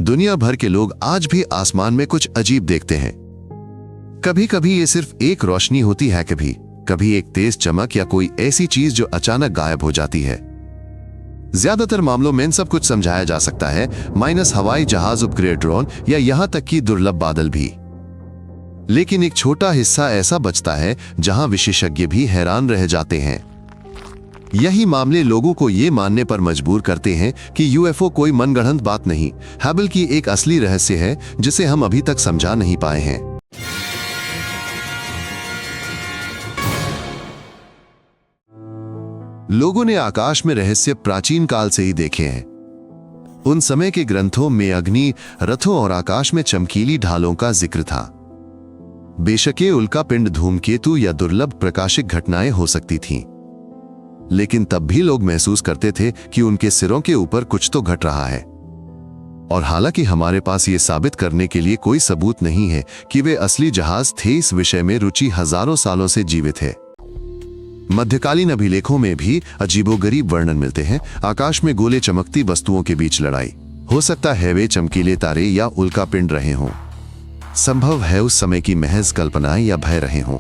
दुनिया भर के लोग आज भी आसमान में कुछ अजीब देखते हैं। कभी कभी ये सिर्फ एक रोशनी होती है, कभी एक तेज चमक या कोई ऐसी चीज जो अचानक गायब हो जाती है। ज्यादातर मामलों में सब कुछ समझाया जा सकता है, माइनस हवाई जहाज, उपग्रेड ड्रोन या यहां तक कि दुर्लभ बादल भी। लेकिन एक छोटा हिस्सा ऐसा बचता है जहां विशेषज्ञ भी हैरान रह जाते हैं। यही मामले लोगों को ये मानने पर मजबूर करते हैं कि यूएफओ कोई मनगढ़ंत बात नहीं, हबल की एक असली रहस्य है जिसे हम अभी तक समझा नहीं पाए हैं। लोगों ने आकाश में रहस्य प्राचीन काल से ही देखे हैं। उन समय के ग्रंथों में अग्नि, रथों और आकाश में चमकीली ढालों का जिक्र था। बेशक ये उल्का पिंड, धूमकेतु या दुर्लभ प्रकाशिक घटनाएं हो सकती थीं, लेकिन तब भी लोग महसूस करते थे कि उनके सिरों के ऊपर कुछ तो घट रहा है। और हालांकि हमारे पास ये साबित करने के लिए कोई सबूत नहीं है कि वे असली जहाज थे, इस विषय में रुचि हजारों सालों से जीवित है। मध्यकालीन अभिलेखों में भी अजीबोगरीब वर्णन मिलते हैं। आकाश में गोले, चमकती वस्तुओं के बीच लड़ाई। हो सकता है वे चमकीले तारे या उल्का पिंड रहे हों। संभव है उस समय की महज कल्पनाएं या भय रहे हों।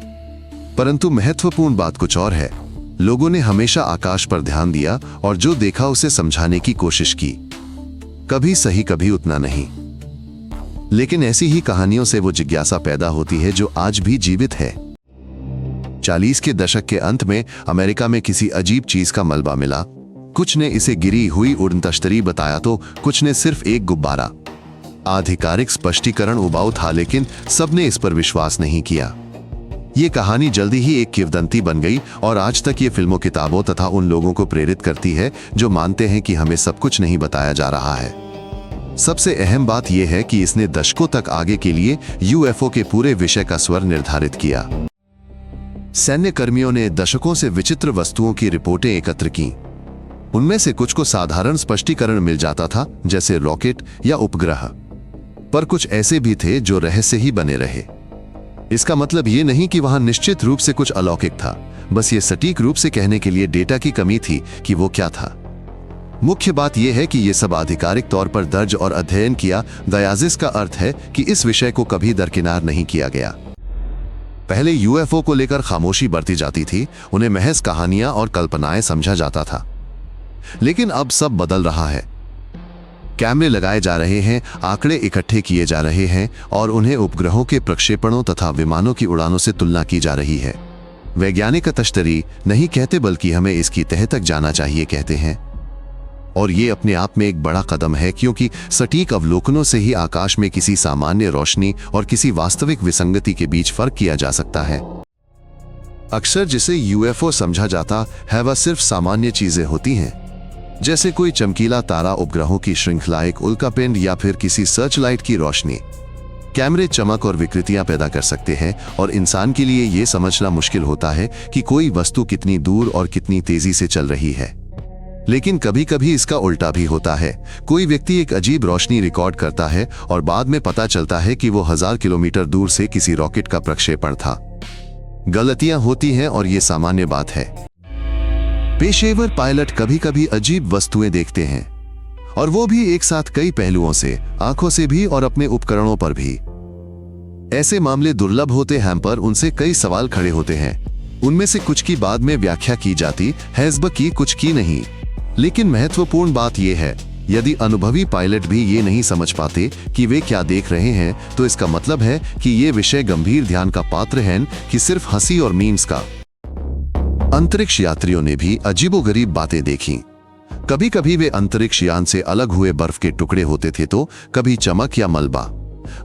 परंतु महत्वपूर्ण बात कुछ और है। लोगों ने हमेशा आकाश पर ध्यान दिया और जो देखा उसे समझाने की कोशिश की। कभी सही, कभी उतना नहीं। लेकिन ऐसी ही कहानियों से वो जिज्ञासा पैदा होती है जो आज भी जीवित है। 40 के दशक के अंत में अमेरिका में किसी अजीब चीज का मलबा मिला। कुछ ने इसे गिरी हुई उड़न तश्तरी बताया तो कुछ ने सिर्फ एक गुब्बारा। आधिकारिक स्पष्टीकरण उबाऊ था, लेकिन सबने इस पर विश्वास नहीं किया। ये कहानी जल्दी ही एक किंवदंती बन गई और आज तक ये फिल्मों, किताबों तथा उन लोगों को प्रेरित करती है जो मानते हैं कि हमें सब कुछ नहीं बताया जा रहा है। सबसे अहम बात यह है कि इसने दशकों तक आगे के लिए यूएफओ के पूरे विषय का स्वर निर्धारित किया। सैन्य कर्मियों ने दशकों से विचित्र वस्तुओं की रिपोर्टें एकत्र की। उनमें से कुछ को साधारण स्पष्टीकरण मिल जाता था, जैसे रॉकेट या उपग्रह, पर कुछ ऐसे भी थे जो रहस्य ही बने रहे। इसका मतलब ये नहीं कि वहां निश्चित रूप से कुछ अलौकिक था, बस ये सटीक रूप से कहने के लिए डेटा की कमी थी कि वो क्या था। मुख्य बात यह है कि ये सब आधिकारिक तौर पर दर्ज और अध्ययन किया गया, जिसका अर्थ है कि इस विषय को कभी दरकिनार नहीं किया गया। पहले यूएफओ को लेकर खामोशी बरती जाती थी, उन्हें महज कहानियां और कल्पनाएं समझा जाता था। लेकिन अब सब बदल रहा है। कैमरे लगाए जा रहे हैं, आंकड़े इकट्ठे किए जा रहे हैं और उन्हें उपग्रहों के प्रक्षेपणों तथा विमानों की उड़ानों से तुलना की जा रही है। वैज्ञानिक तश्तरी नहीं कहते, बल्कि हमें इसकी तह तक जाना चाहिए कहते हैं। और ये अपने आप में एक बड़ा कदम है, क्योंकि सटीक अवलोकनों से ही आकाश में किसी सामान्य रोशनी और किसी वास्तविक विसंगति के बीच फर्क किया जा सकता है। अक्सर जिसे यूएफओ समझा जाता है वह सिर्फ सामान्य चीजें होती हैं, जैसे कोई चमकीला तारा, उपग्रहों की श्रृंखला, एक उल्कापिंड या फिर किसी सर्चलाइट की रोशनी। कैमरे चमक और विकृतियां पैदा कर सकते हैं और इंसान के लिए यह समझना मुश्किल होता है कि कोई वस्तु कितनी दूर और कितनी तेजी से चल रही है। लेकिन कभी कभी इसका उल्टा भी होता है। कोई व्यक्ति एक अजीब रोशनी रिकॉर्ड करता है और बाद में पता चलता है कि वो 1000 किलोमीटर दूर से किसी रॉकेट का प्रक्षेपण था। गलतियां होती हैं और ये सामान्य बात है। पेशेवर पायलट कभी कभी अजीब वस्तुएं देखते हैं, और वो भी एक साथ कई पहलुओं से, आंखों से भी और अपने उपकरणों पर भी। ऐसे मामले दुर्लभ होते हैं, पर उनसे कई सवाल खड़े होते हैं। उनमें से कुछ की बाद में व्याख्या की जाती है, जबकि कुछ की नहीं। लेकिन महत्वपूर्ण बात यह है, यदि अनुभवी पायलट भी ये नहीं समझ पाते कि वे क्या देख रहे हैं, तो इसका मतलब है कि ये विषय गंभीर ध्यान का पात्र है, कि सिर्फ हंसी और मीम्स का। अंतरिक्ष यात्रियों ने भी अजीबोगरीब बातें देखी। कभी कभी वे अंतरिक्ष यान से अलग हुए बर्फ के टुकड़े होते थे, तो कभी चमक या मलबा।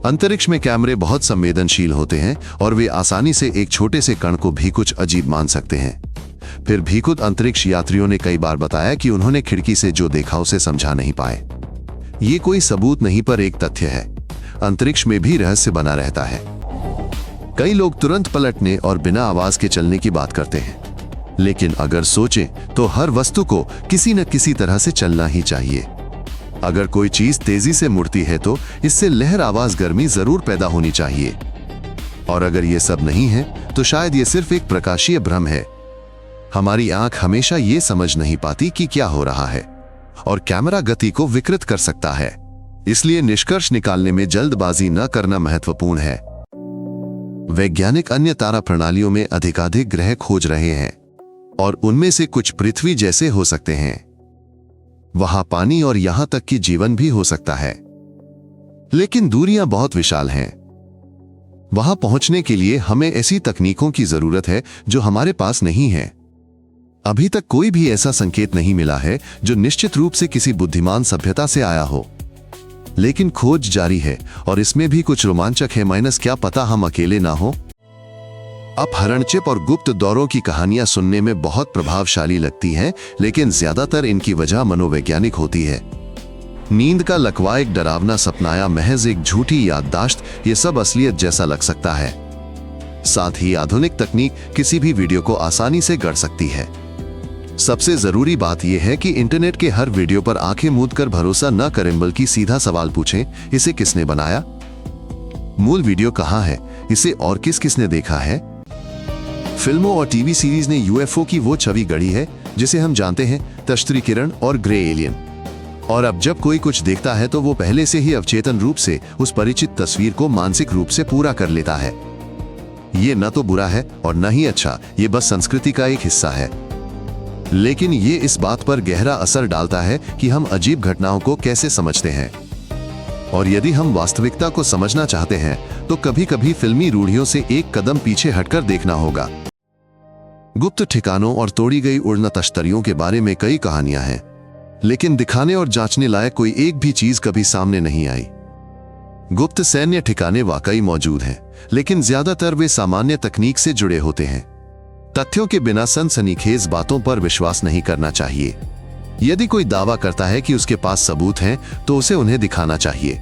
अंतरिक्ष में कैमरे बहुत संवेदनशील होते हैं और वे आसानी से एक छोटे से कण को भी कुछ अजीब मान सकते हैं। फिर भी खुद अंतरिक्ष यात्रियों ने कई बार बताया कि उन्होंने खिड़की से जो देखा उसे समझा नहीं पाए। ये कोई सबूत नहीं, पर एक तथ्य है, अंतरिक्ष में भी रहस्य बना रहता है। कई लोग तुरंत पलटने और बिना आवाज के चलने की बात करते हैं, लेकिन अगर सोचें तो हर वस्तु को किसी न किसी तरह से चलना ही चाहिए। अगर कोई चीज तेजी से मुड़ती है तो इससे लहर, आवाज, गर्मी जरूर पैदा होनी चाहिए। और अगर ये सब नहीं है तो शायद ये सिर्फ एक प्रकाशीय भ्रम है। हमारी आंख हमेशा ये समझ नहीं पाती कि क्या हो रहा है, और कैमरा गति को विकृत कर सकता है। इसलिए निष्कर्ष निकालने में जल्दबाजी न करना महत्वपूर्ण है। वैज्ञानिक अन्य तारा प्रणालियों में अधिकाधिक ग्रह खोज रहे हैं और उनमें से कुछ पृथ्वी जैसे हो सकते हैं। वहां पानी और यहां तक कि जीवन भी हो सकता है, लेकिन दूरियां बहुत विशाल हैं। वहां पहुंचने के लिए हमें ऐसी तकनीकों की जरूरत है जो हमारे पास नहीं है। अभी तक कोई भी ऐसा संकेत नहीं मिला है जो निश्चित रूप से किसी बुद्धिमान सभ्यता से आया हो, लेकिन खोज जारी है और इसमें भी कुछ रोमांचक है। माइनस क्या पता हम अकेले ना हो। अपहरणचिप और गुप्त दौरों की कहानियां सुनने में बहुत प्रभावशाली लगती हैं, लेकिन ज्यादातर इनकी वजह मनोवैज्ञानिक होती है। नींद का लकवा, एक डरावना सपना या महज एक झूठी याददाश्त, ये सब असलियत जैसा लग सकता है। साथ ही आधुनिक तकनीक किसी भी वीडियो को आसानी से गढ़ सकती है। सबसे जरूरी बात यह है कि इंटरनेट के हर वीडियो पर आंखें मूंद कर भरोसा न करें, बल्कि सीधा सवाल पूछें, इसे किसने बनाया? मूल वीडियो कहां है? इसे और किसने देखा है? फिल्मों और टीवी सीरीज ने यूएफओ की वो छवि गढ़ी है जिसे हम जानते हैं, तश्तरी किरण और ग्रे एलियन। और अब जब कोई कुछ देखता है तो वो पहले से ही अवचेतन रूप से उस परिचित तस्वीर को मानसिक रूप से पूरा कर लेता है। ये न तो बुरा है और न ही अच्छा, ये बस संस्कृति का एक हिस्सा है। लेकिन ये इस बात पर गहरा असर डालता है कि हम अजीब घटनाओं को कैसे समझते हैं। और यदि हम वास्तविकता को समझना चाहते हैं तो कभी-कभी फिल्मी रूढ़ियों से एक कदम पीछे हटकर देखना होगा। गुप्त ठिकानों और तोड़ी गई उड़ना तश्तरियों के बारे में कई कहानियां हैं, लेकिन दिखाने और जांचने लायक कोई एक भी चीज कभी सामने नहीं आई। गुप्त सैन्य ठिकाने वाकई मौजूद हैं, लेकिन ज्यादातर वे सामान्य तकनीक से जुड़े होते हैं। तथ्यों के बिना सनसनीखेज बातों पर विश्वास नहीं करना चाहिए। यदि कोई दावा करता है कि उसके पास सबूत हैं, तो उसे उन्हें दिखाना चाहिए,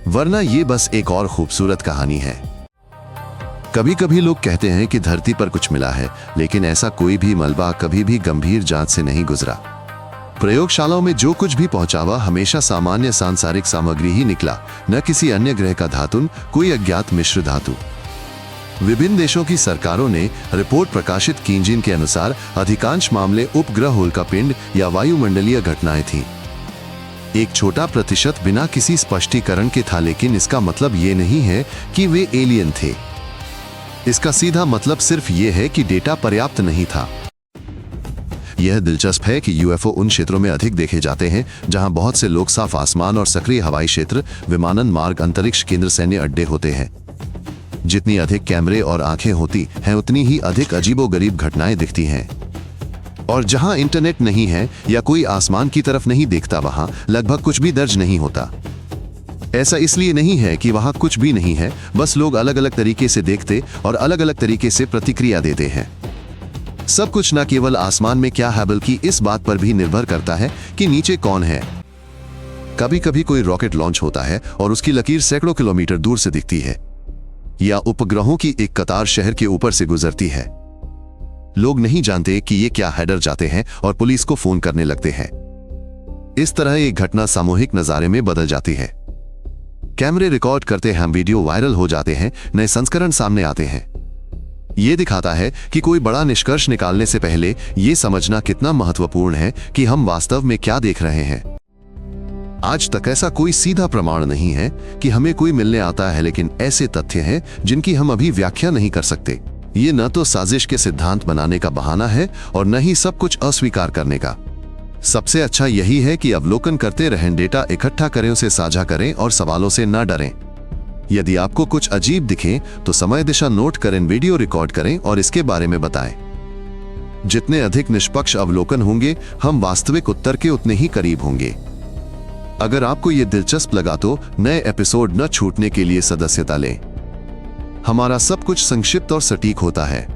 वरना ये बस एक और खूबसूरत कहानी है। कभी कभी लोग कहते हैं कि धरती पर कुछ मिला है, लेकिन ऐसा कोई भी मलबा कभी भी गंभीर जांच से नहीं गुजरा। प्रयोगशालाओं में जो कुछ भी पहुंचा वह हमेशा सामान्य सांसारिक सामग्री ही निकला, न किसी अन्य ग्रह का धातु, कोई अज्ञात मिश्र धातु। विभिन्न देशों की सरकारों ने रिपोर्ट प्रकाशित की, जिनके अनुसार अधिकांश मामले उपग्रह उल्कापिंड या वायुमंडलीय घटनाएं थीं। एक छोटा प्रतिशत बिना किसी स्पष्टीकरण के था, लेकिन इसका मतलब ये नहीं है कि वे एलियन थे। इसका सीधा मतलब सिर्फ ये है कि डेटा पर्याप्त नहीं था। यह दिलचस्प है कि यूएफओ उन क्षेत्रों में अधिक देखे जाते हैं जहां बहुत से लोग, साफ आसमान और सक्रिय हवाई क्षेत्र, विमानन मार्ग, अंतरिक्ष केंद्र, सैन्य अड्डे होते हैं। जितनी अधिक कैमरे और आंखें होती हैं, उतनी ही अधिक अजीबोगरीब घटनाएं दिखती हैं। और जहां इंटरनेट नहीं है या कोई आसमान की तरफ नहीं देखता, वहां लगभग कुछ भी दर्ज नहीं होता। ऐसा इसलिए नहीं है कि वहां कुछ भी नहीं है, बस लोग अलग अलग तरीके से देखते और अलग अलग तरीके से प्रतिक्रिया देते हैं। सब कुछ न केवल आसमान में क्या है, बल्कि इस बात पर भी निर्भर करता है कि नीचे कौन है। कभी कभी कोई रॉकेट लॉन्च होता है और उसकी लकीर सैकड़ों किलोमीटर दूर से दिखती है, या उपग्रहों की एक कतार शहर के ऊपर से गुजरती है। लोग नहीं जानते कि ये क्या है, डर जाते हैं और पुलिस को फोन करने लगते हैं। इस तरह एक घटना सामूहिक नजारे में बदल जाती है। कैमरे रिकॉर्ड करते हैं, वीडियो वायरल हो जाते हैं, नए संस्करण सामने आते हैं। यह दिखाता है कि कोई बड़ा निष्कर्ष निकालने से पहले यह समझना कितना महत्वपूर्ण है कि हम वास्तव में क्या देख रहे हैं। आज तक ऐसा कोई सीधा प्रमाण नहीं है कि हमें कोई मिलने आता है, लेकिन ऐसे तथ्य हैं जिनकी हम अभी व्याख्या नहीं कर सकते। ये न तो साजिश के सिद्धांत बनाने का बहाना है और न ही सब कुछ अस्वीकार करने का। सबसे अच्छा यही है कि अवलोकन करते रहें, डेटा इकट्ठा करें, उसे साझा करें और सवालों से न डरें। यदि आपको कुछ अजीब दिखे तो समय दिशा नोट करें, वीडियो रिकॉर्ड करें और इसके बारे में बताएं। जितने अधिक निष्पक्ष अवलोकन होंगे, हम वास्तविक उत्तर के उतने ही करीब होंगे। अगर आपको यह दिलचस्प लगा तो नए एपिसोड न छूटने के लिए सदस्यता लें। हमारा सब कुछ संक्षिप्त और सटीक होता है।